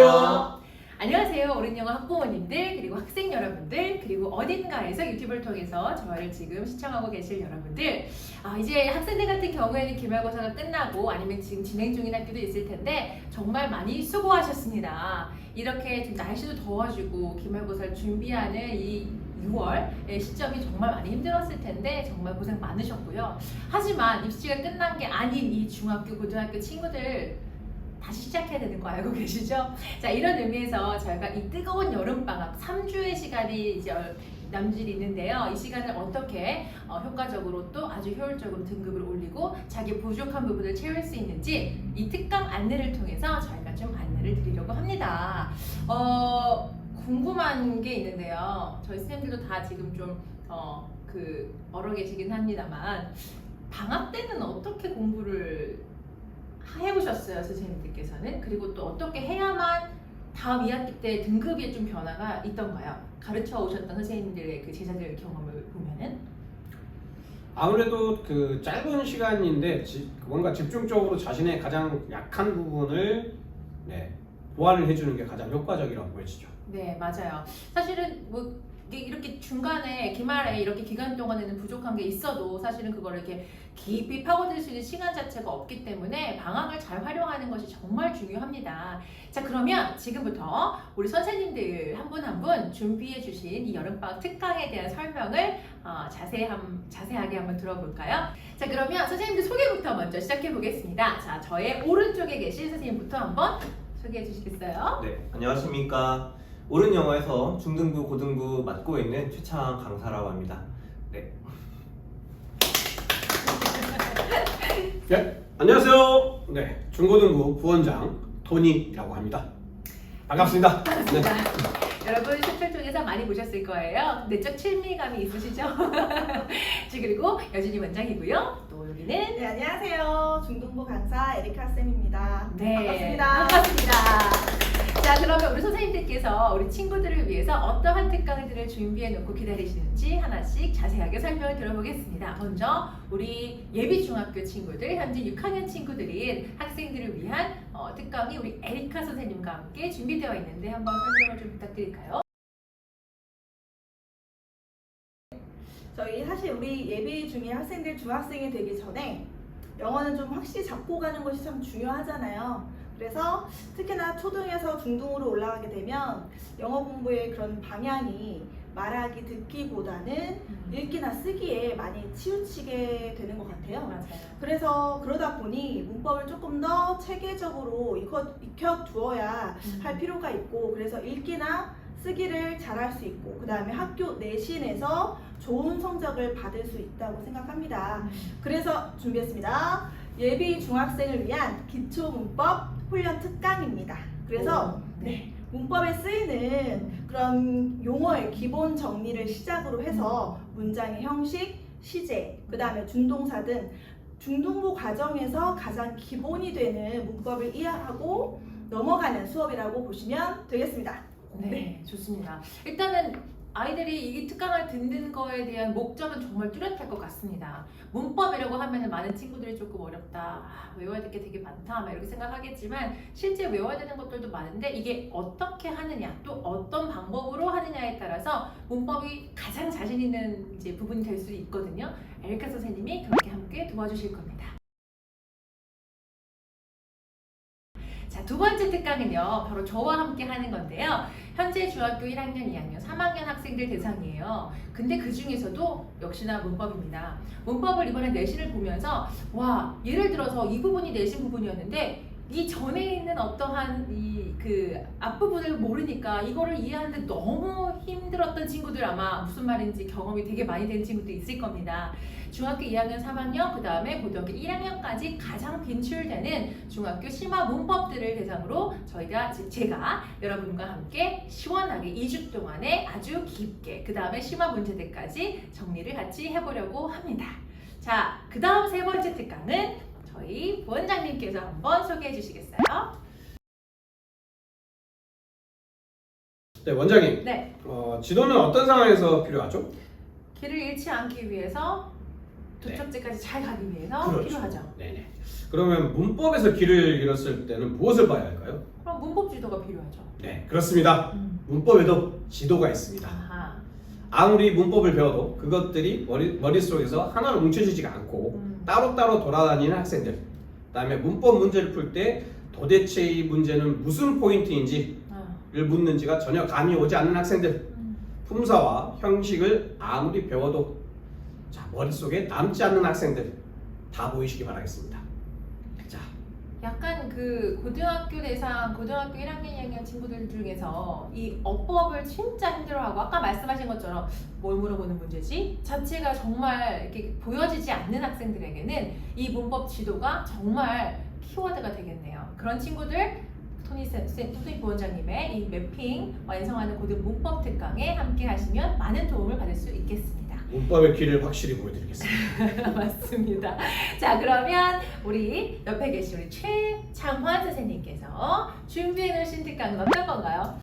안녕하세요. 안녕하세요. 어린영어 학부모님들, 그리고 학생 여러분들, 그리고 어딘가에서 유튜브를 통해서 저를 지금 시청하고 계실 여러분들. 이제 학생들 같은 경우에는 기말고사가 끝나고 아니면 지금 진행 중인 학교도 있을 텐데 정말 많이 수고하셨습니다. 이렇게 좀 날씨도 더워지고 기말고사를 준비하는 이 6월의 시점이 정말 많이 힘들었을 텐데 정말 고생 많으셨고요. 하지만 입시가 끝난 게 아닌 이 중학교, 고등학교 친구들 다시 시작해야 되는 거 알고 계시죠? 자, 이런 의미에서 저희가 이 뜨거운 여름방학 3주의 시간이 이제 남짓 있는데요. 이 시간을 어떻게 효과적으로 또 아주 효율적으로 등급을 올리고 자기 부족한 부분을 채울 수 있는지 이 특강 안내를 통해서 저희가 좀 안내를 드리려고 합니다. 궁금한 게 있는데요. 저희 선생님들도 다 지금 좀 얼어 계시긴 합니다만 방학 때는 어떻게 공부를 해보셨어요, 선생님들께서는? 그리고 또 어떻게 해야만 다음 2학기 때 등급에 좀 변화가 있던가요? 가르쳐 오셨던 선생님들의 그 제자들의 경험을 보면은? 아무래도 그 짧은 시간인데 뭔가 집중적으로 자신의 가장 약한 부분을 보완을 해주는 게 가장 효과적이라고 보여지죠. 네, 맞아요. 사실은 뭐 이렇게 중간에 기말에 이렇게 기간 동안에는 부족한 게 있어도 사실은 그걸 이렇게 깊이 파고들 수 있는 시간 자체가 없기 때문에 방학을 잘 활용하는 것이 정말 중요합니다. 자, 그러면 지금부터 우리 선생님들 한 분 한 분 준비해 주신 이 여름방학 특강에 대한 설명을 자세하게 한번 들어볼까요? 자, 그러면 선생님들 소개부터 먼저 시작해 보겠습니다. 자, 저의 오른쪽에 계신 선생님부터 한번 소개해 주시겠어요? 네, 안녕하십니까. 옳은 영어에서 중등부, 고등부 맡고 있는 최창 강사라고 합니다. 네. 네, 안녕하세요. 네, 중고등부 부원장 토니라고 합니다. 반갑습니다. 반갑습니다. 여러분 셔틀 통해서 많이 보셨을 거예요. 내적 친밀감이 있으시죠? 그리고 여진이 원장이고요. 또 여기는 네, 안녕하세요. 중등부 강사 에리카 쌤입니다. 네, 반갑습니다. 반갑습니다. 자, 그러면 우리 선생님들께서 우리 친구들을 위해서 어떠한 특강들을 준비해 놓고 기다리시는지 하나씩 자세하게 설명을 들어보겠습니다. 먼저 우리 예비 중학교 친구들, 현재 6학년 친구들인 학생들을 위한 특강이 우리 에리카 선생님과 함께 준비되어 있는데 한번 설명을 좀 부탁드릴까요? 저희 사실 우리 예비 중에 학생들 중학생이 되기 전에 영어는 좀 확실히 잡고 가는 것이 참 중요하잖아요. 그래서 특히나 초등에서 중등으로 올라가게 되면 영어 공부의 그런 방향이 말하기 듣기보다는 읽기나 쓰기에 많이 치우치게 되는 것 같아요. 맞아요. 그래서 그러다 보니 문법을 조금 더 체계적으로 익혀두어야 할 필요가 있고, 그래서 읽기나 쓰기를 잘할 수 있고 그 다음에 학교 내신에서 좋은 성적을 받을 수 있다고 생각합니다. 그래서 준비했습니다. 예비 중학생을 위한 기초문법 훈련 특강입니다. 그래서 문법에 쓰이는 그런 용어의 기본 정리를 시작으로 해서 문장의 형식, 시제, 그 다음에 준동사 등 중등부 과정에서 가장 기본이 되는 문법을 이해하고 넘어가는 수업이라고 보시면 되겠습니다. 네, 좋습니다. 일단은 아이들이 이 특강을 듣는 거에 대한 목적은 정말 뚜렷할 것 같습니다. 문법이라고 하면은 많은 친구들이 조금 어렵다, 외워야 될 게 되게 많다, 막 이렇게 생각하겠지만 실제 외워야 되는 것들도 많은데 이게 어떻게 하느냐, 또 어떤 방법으로 하느냐에 따라서 문법이 가장 자신 있는 이제 부분이 될 수 있거든요. 에리카 선생님이 그렇게 함께 도와주실 겁니다. 자, 두 번째 특강은요, 바로 저와 함께 하는 건데요. 현재 중학교 1학년, 2학년, 3학년 학생들 대상이에요. 근데 그 중에서도 역시나 문법입니다. 문법을 이번에 내신을 보면서 예를 들어서 이 부분이 내신 부분이었는데 이 전에 있는 어떠한 그 앞부분을 모르니까 이거를 이해하는데 너무 힘들었던 친구들 아마 무슨 말인지 경험이 되게 많이 된 친구도 있을 겁니다. 중학교 2학년, 3학년, 그 다음에 고등학교 1학년까지 가장 빈출되는 중학교 심화 문법들을 대상으로 제가 여러분과 함께 시원하게 2주 동안에 아주 깊게 그 다음에 심화 문제들까지 정리를 같이 해보려고 합니다. 자, 그 다음 세 번째 특강은 저희 부원장님께서 한번 소개해 주시겠어요? 네, 원장님. 네. 지도는 어떤 상황에서 필요하죠? 길을 잃지 않기 위해서 도착지까지 잘 가기 위해서 그렇죠. 필요하죠. 네네. 그러면 문법에서 길을 잃었을 때는 무엇을 봐야 할까요? 그럼 문법 지도가 필요하죠. 네, 그렇습니다. 문법에도 지도가 있습니다. 아하. 아무리 문법을 배워도 그것들이 머릿속에서 하나로 뭉쳐지지가 않고 따로따로 돌아다니는 학생들. 그다음에 문법 문제를 풀 때 도대체 이 문제는 무슨 포인트인지를 묻는지가 전혀 감이 오지 않는 학생들. 품사와 형식을 아무리 배워도 자, 머릿속에 남지 않는 학생들 다 보이시기 바라겠습니다. 자, 약간 그 고등학교 1학년, 2학년 친구들 중에서 이 어법을 진짜 힘들어하고 아까 말씀하신 것처럼 뭘 물어보는 문제지? 자체가 정말 이렇게 보여지지 않는 학생들에게는 이 문법 지도가 정말 키워드가 되겠네요. 그런 친구들 토니 부원장님의 이 매핑 완성하는 고등 문법 특강에 함께 하시면 많은 도움을 받을 수 있겠습니다. 문법의 길을 확실히 보여드리겠습니다. 맞습니다. 자, 그러면 우리 옆에 계신 우리 최창환 선생님께서 준비해 놓으신 특강은 어떤 건가요?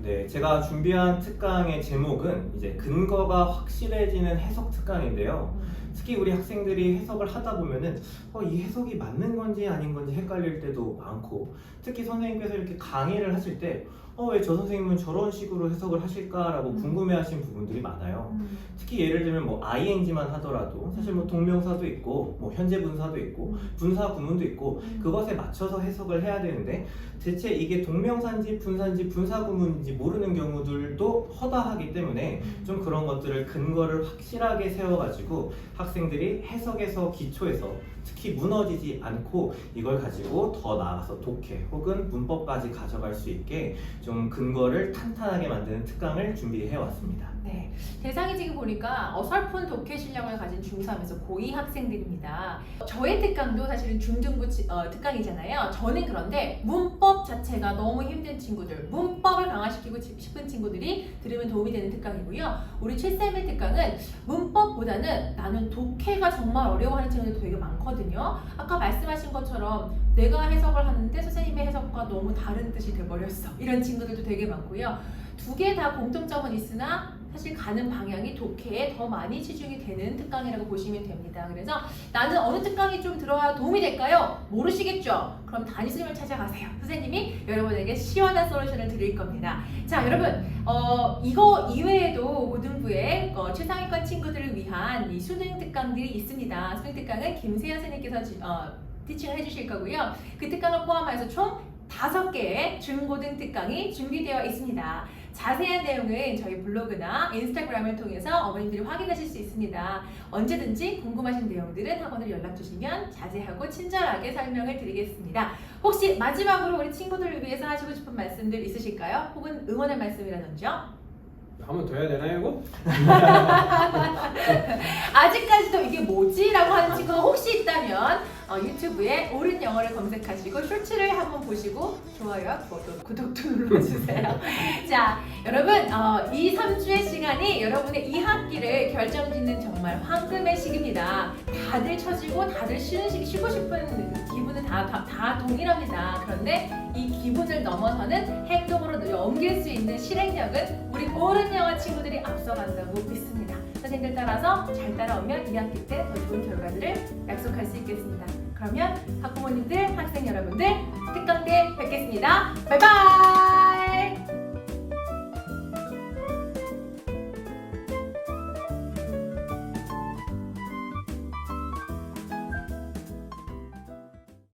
네, 제가 준비한 특강의 제목은 이제 근거가 확실해지는 해석 특강인데요. 특히 우리 학생들이 해석을 하다 보면은 이 해석이 맞는 건지 아닌 건지 헷갈릴 때도 많고, 특히 선생님께서 이렇게 강의를 하실 때 왜 저 선생님은 저런 식으로 해석을 하실까라고 궁금해하시는 부분들이 많아요. 특히 예를 들면 뭐 ing만 하더라도 사실 뭐 동명사도 있고 뭐 현재 분사도 있고 분사 구문도 있고 그것에 맞춰서 해석을 해야 되는데, 대체 이게 동명사인지 분사인지 분사 구문인지 모르는 경우들도 허다하기 때문에 좀 그런 것들을 근거를 확실하게 세워가지고 학생들이 해석에서 기초에서 특히 무너지지 않고 이걸 가지고 더 나아가서 독해 혹은 문법까지 가져갈 수 있게 좀 근거를 탄탄하게 만드는 특강을 준비해 왔습니다. 네, 대상이 지금 보니까 어설픈 독해 실력을 가진 중3에서 고2 학생들입니다. 저의 특강도 사실은 중등부 특강이잖아요. 저는 그런데 문법 자체가 너무 힘든 친구들, 문법을 강화시키고 싶은 친구들이 들으면 도움이 되는 특강이고요. 우리 최쌤의 특강은 문법보다는 나는 독해가 정말 어려워하는 친구들도 되게 많거든요. 아까 말씀하신 것처럼 내가 해석을 하는데 선생님의 해석과 너무 다른 뜻이 돼버렸어, 이런 친구들도 되게 많고요. 두 개 다 공통점은 있으나 사실 가는 방향이 독해에 더 많이 치중이 되는 특강이라고 보시면 됩니다. 그래서 나는 어느 특강이 좀 들어야 도움이 될까요? 모르시겠죠? 그럼 담임선생님을 찾아가세요. 선생님이 여러분에게 시원한 솔루션을 드릴 겁니다. 자, 여러분 이거 이외에도 고등부에 최상위권 친구들을 위한 이 수능 특강들이 있습니다. 수능 특강은 김세현 선생님께서 티칭을 해주실 거고요. 그 특강을 포함해서 총 5개의 중고등 특강이 준비되어 있습니다. 자세한 내용은 저희 블로그나 인스타그램을 통해서 어머님들이 확인하실 수 있습니다. 언제든지 궁금하신 내용들은 학원으로 연락주시면 자세하고 친절하게 설명을 드리겠습니다. 혹시 마지막으로 우리 친구들을 위해서 하시고 싶은 말씀들 있으실까요? 혹은 응원의 말씀이라든지요? 한 번 더 해야 되나요, 이거? 아직까지도 이게 뭐지? 라고 하는 친구가 혹시 있다면 유튜브에 옳은 영어를 검색하시고 쇼츠를 한번 보시고 좋아요와 구독도 눌러주세요. 자, 여러분 2, 3주의 시간이 여러분의 2학기를 결정짓는 정말 황금의 시기입니다. 다들 처지고 다들 쉬고 싶은 기분은 다 동일합니다. 그런데 이 기분을 넘어서는 행동으로 옮길 수 있는 실행력은 우리 옳은 영어 친구들이 앞서간다고 믿습니다. 선생님들 따라서 잘 따라오면 2학기 때 더 좋은 결과들을 약속할 수 있겠습니다. 그러면 학부모님들, 학생 여러분들 특강 때 뵙겠습니다. 바이바이!